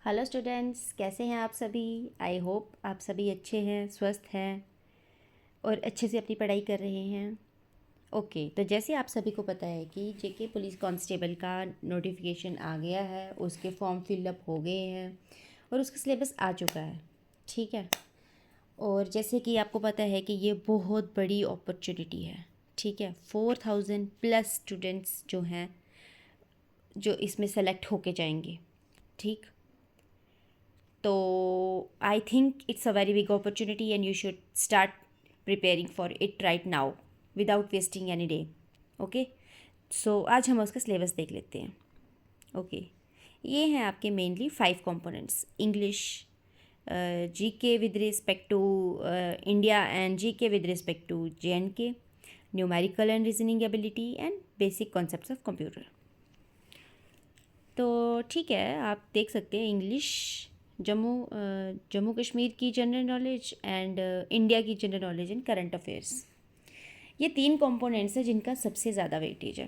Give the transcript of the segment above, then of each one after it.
Hello students, कैसे हैं आप सभी। आई होप आप सभी अच्छे हैं, स्वस्थ हैं और अच्छे से अपनी पढ़ाई कर रहे हैं। ओके, तो जैसे आप सभी को पता है कि जेके पुलिस कांस्टेबल का नोटिफिकेशन आ गया है, उसके फॉर्म फिलअप हो गए हैं और उसका सिलेबस आ चुका है। ठीक है। और जैसे कि आपको पता है कि ये बहुत बड़ी अपॉर्चुनिटी है। ठीक है, 4000+ स्टूडेंट्स जो हैं जो इसमें सेलेक्ट होके जाएंगे। ठीक। तो I think it's a very big opportunity and you should start preparing for it right now without wasting any day. Okay, so आज हम उसका सिलेबस देख लेते हैं। ओके, ये हैं आपके mainly 5 components: English, GK with respect to India and GK with respect to JNK, numerical and reasoning ability and basic concepts of computer. तो ठीक है, आप देख सकते हैं इंग्लिश, जम्मू कश्मीर की जनरल नॉलेज एंड इंडिया की general knowledge and current affairs. ये 3 कंपोनेंट्स हैं जिनका सबसे ज़्यादा वेटेज है।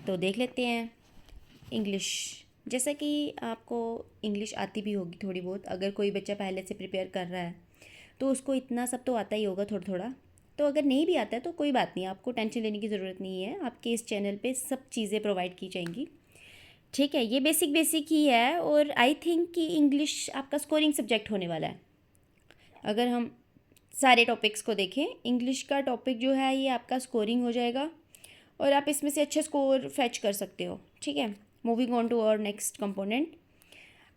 तो देख लेते हैं इंग्लिश। जैसा कि आपको इंग्लिश आती भी होगी थोड़ी बहुत, अगर कोई बच्चा पहले से प्रिपेयर कर रहा है तो उसको इतना सब तो आता ही होगा थोड़ा थोड़ा। तो अगर नहीं भी आता है तो कोई बात नहीं, आपको टेंशन लेने की ज़रूरत नहीं है। आपके इस चैनल पे सब चीज़ें प्रोवाइड की जाएंगी। ठीक है, ये बेसिक बेसिक ही है और आई थिंक कि इंग्लिश आपका स्कोरिंग सब्जेक्ट होने वाला है। अगर हम सारे टॉपिक्स को देखें, इंग्लिश का टॉपिक जो है ये आपका स्कोरिंग हो जाएगा और आप इसमें से अच्छे स्कोर फैच कर सकते हो। ठीक है, moving on to our next component.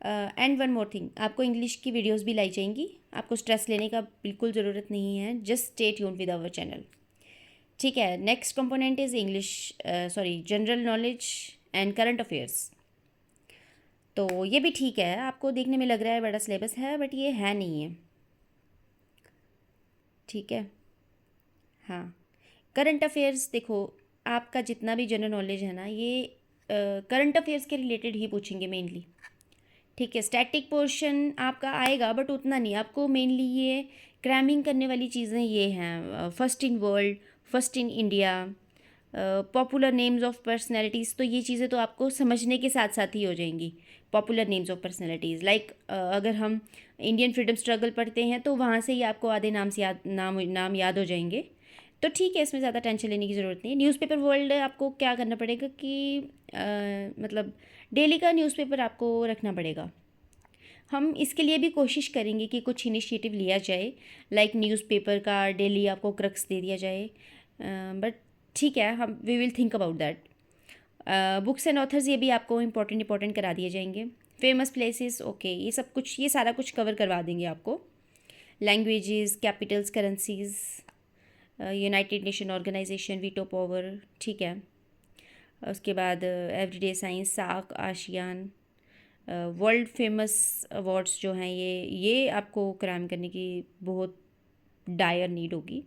And one more thing, आपको इंग्लिश की वीडियोस भी लाई जाएंगी। आपको स्ट्रेस लेने का बिल्कुल ज़रूरत नहीं है, just stay tuned with our channel. ठीक है, next component is English, sorry, general knowledge and current affairs. तो ये भी ठीक है, आपको देखने में लग रहा है बड़ा सिलेबस है, बट ये है नहीं है। ठीक है। हाँ, करंट अफेयर्स देखो, आपका जितना भी जनरल नॉलेज है ना, ये करंट अफेयर्स के रिलेटेड ही पूछेंगे मेनली। ठीक है, स्टैटिक पोर्शन आपका आएगा बट उतना नहीं। आपको मेनली ये क्रैमिंग करने वाली चीज़ें ये हैं: first in world, first in India, popular names of personalities. तो ये चीज़ें तो आपको समझने के साथ साथ ही हो जाएंगी। Popular names of personalities like, अगर हम इंडियन फ्रीडम स्ट्रगल पढ़ते हैं तो वहाँ से ही आपको आधे नाम से नाम याद हो जाएंगे। तो ठीक है, इसमें ज़्यादा टेंशन लेने की ज़रूरत नहीं है। न्यूज़पेपर वर्ल्ड आपको क्या करना पड़ेगा कि मतलब डेली का न्यूज़पेपर आपको रखना पड़ेगा। हम इसके लिए भी कोशिश करेंगे कि कुछ इनिशिएटिव लिया जाए, लाइक न्यूज़पेपर का डेली आपको क्रक्स दे दिया जाए। बट ठीक है, हम we will think about that. Books and authors ये भी आपको इंपॉर्टेंट करा दिए जाएंगे। फेमस प्लेसेस, ओके, ये सब कुछ, ये सारा कुछ कवर करवा देंगे आपको। Languages, capitals, currencies, United Nation Organization, veto power. ठीक है, उसके बाद everyday science, SAARC, ASEAN, world famous awards जो हैं, ये आपको क्राइम करने की बहुत डायर नीड होगी,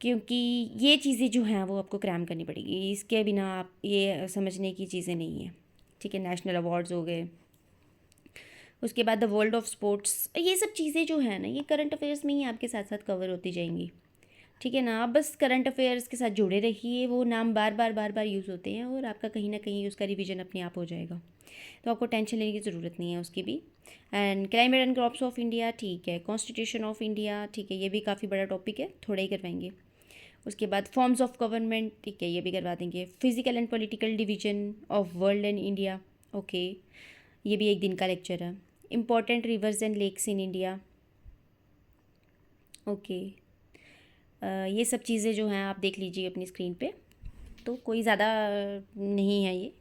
क्योंकि ये चीज़ें जो हैं वो आपको क्रैम करनी पड़ेगी। इसके बिना आप ये समझने की चीज़ें नहीं हैं। ठीक है, नेशनल अवार्ड्स हो गए। उसके बाद द वर्ल्ड ऑफ स्पोर्ट्स, ये सब चीज़ें जो है ना, ये करंट अफेयर्स में ही आपके साथ साथ कवर होती जाएंगी। ठीक है ना, आप बस करंट अफेयर्स के साथ जुड़े रहिए, वो नाम बार बार यूज़ होते हैं और आपका कहीं ना कहीं उसका रिवीजन अपने आप हो जाएगा। तो आपको टेंशन लेने की ज़रूरत नहीं है उसकी भी। And climate and crops of India, ठीक है, कॉन्स्टिट्यूशन ऑफ इंडिया, ठीक है, ये भी काफ़ी बड़ा टॉपिक है, थोड़ा ही करवाएंगे। उसके बाद फॉर्म्स ऑफ गवर्नमेंट, ठीक है, ये भी करवा देंगे। Physical and political division of world and India, okay, ये भी एक दिन का लेक्चर है। Important rivers and lakes in India, okay. ये सब चीज़ें जो हैं आप देख लीजिए अपनी स्क्रीन पे, तो कोई ज़्यादा नहीं है ये,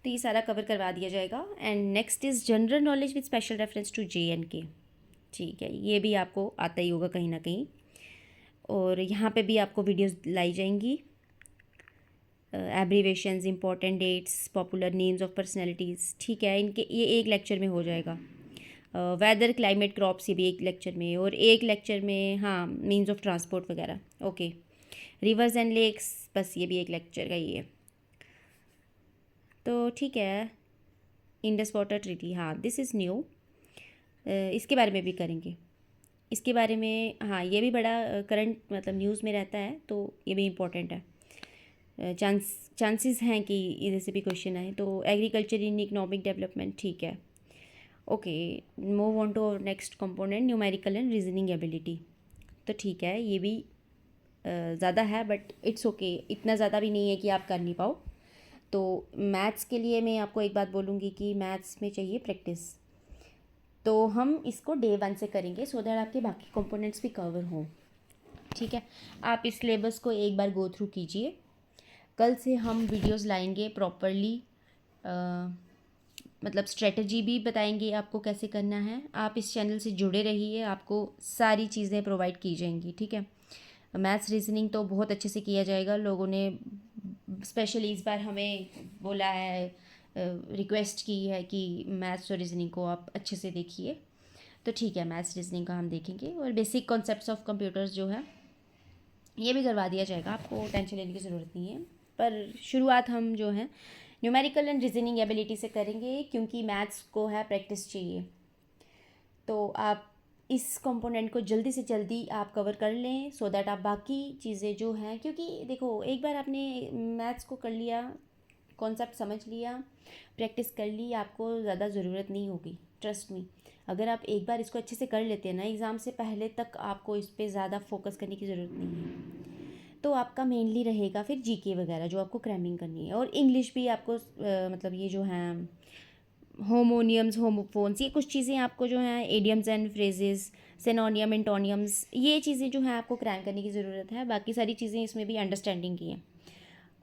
तो ये सारा कवर करवा दिया जाएगा। And next is general knowledge with special reference to JNK। ठीक है, ये भी आपको आता ही होगा कहीं ना कहीं, और यहाँ पे भी आपको वीडियोस लाई जाएंगी। Abbreviations, important dates, popular names of personalities, ठीक है, इनके ये एक लेक्चर में हो जाएगा। वेदर, क्लाइमेट, क्रॉप्स, ये भी एक लेक्चर में, और एक लेक्चर में हाँ मीन्स ऑफ ट्रांसपोर्ट वगैरह, ओके। रिवर्स एंड लेक्स, बस ये भी एक लेक्चर का ही है। तो ठीक है, इंडस वाटर ट्रीटी, हाँ दिस इज़ न्यू, इसके बारे में भी करेंगे। इसके बारे में हाँ, ये भी बड़ा करंट मतलब न्यूज़ में रहता है, तो ये भी इम्पोर्टेंट है। चांसेस हैं कि इधर से भी क्वेश्चन आए। तो एग्रीकल्चर इन इकोनॉमिक डेवलपमेंट, ठीक है। Okay, move on to next component, numerical and reasoning ability. तो ठीक है, ये भी ज़्यादा है बट इट्स ओके, इतना ज़्यादा भी नहीं है कि आप कर नहीं पाओ। तो मैथ्स के लिए मैं आपको एक बात बोलूँगी कि मैथ्स में चाहिए प्रैक्टिस। तो हम इसको डे 1 से करेंगे सो दैट आपके बाकी कंपोनेंट्स भी कवर हों, ठीक है। आप इस सिलेबस को एक बार गो थ्रू कीजिए। कल से हम वीडियोस लाएंगे प्रॉपरली, मतलब स्ट्रेटजी भी बताएंगे आपको कैसे करना है। आप इस चैनल से जुड़े रहिए, आपको सारी चीज़ें प्रोवाइड की जाएंगी, ठीक है। मैथ्स रीजनिंग तो बहुत अच्छे से किया जाएगा। लोगों ने स्पेशली इस बार हमें बोला है, रिक्वेस्ट की है कि मैथ्स और रीजनिंग को आप अच्छे से देखिए। तो ठीक है, मैथ्स रीजनिंग का हम देखेंगे और बेसिक कॉन्सेप्ट्स ऑफ कंप्यूटर्स जो है ये भी करवा दिया जाएगा, आपको टेंशन लेने की ज़रूरत नहीं है। पर शुरुआत हम जो है न्यूमेरिकल एंड रीजनिंग एबिलिटी से करेंगे, क्योंकि मैथ्स को है प्रैक्टिस चाहिए। तो आप इस कंपोनेंट को जल्दी से जल्दी आप कवर कर लें सो दैट आप बाकी चीज़ें जो हैं, क्योंकि देखो एक बार आपने मैथ्स को कर लिया, कॉन्सेप्ट समझ लिया, प्रैक्टिस कर ली, आपको ज़्यादा ज़रूरत नहीं होगी, ट्रस्ट मी। अगर आप एक बार इसको अच्छे से कर लेते हैं ना, एग्ज़ाम से पहले तक आपको इस पर ज़्यादा फोकस करने की ज़रूरत नहीं है। तो आपका मेनली रहेगा फिर जीके वगैरह जो आपको क्रैमिंग करनी है, और इंग्लिश भी आपको मतलब ये जो हैं होमोनियम्स, होमोफोन्स, ये कुछ चीज़ें आपको जो हैं एडियम्स एंड फ्रेजेस, सिनोनियम, एंटोनियम्स, ये चीज़ें जो हैं आपको क्रैम करने की ज़रूरत है। बाकी सारी चीज़ें इसमें भी अंडरस्टैंडिंग की हैं।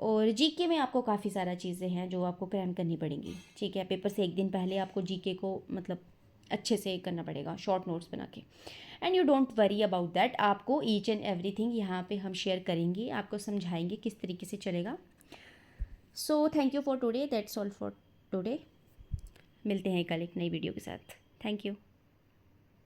और जीके में आपको काफ़ी सारा चीज़ें हैं जो आपको क्रैम करनी पड़ेंगी, ठीक है। पेपर से एक दिन पहले आपको जीके को मतलब अच्छे से करना पड़ेगा, शॉर्ट नोट्स बना के। And you don't worry about that, आपको ईच एंड एवरीथिंग यहाँ पे हम शेयर करेंगे, आपको समझाएंगे किस तरीके से चलेगा। So thank you for today, that's all for today. मिलते हैं कल एक नई वीडियो के साथ। Thank you.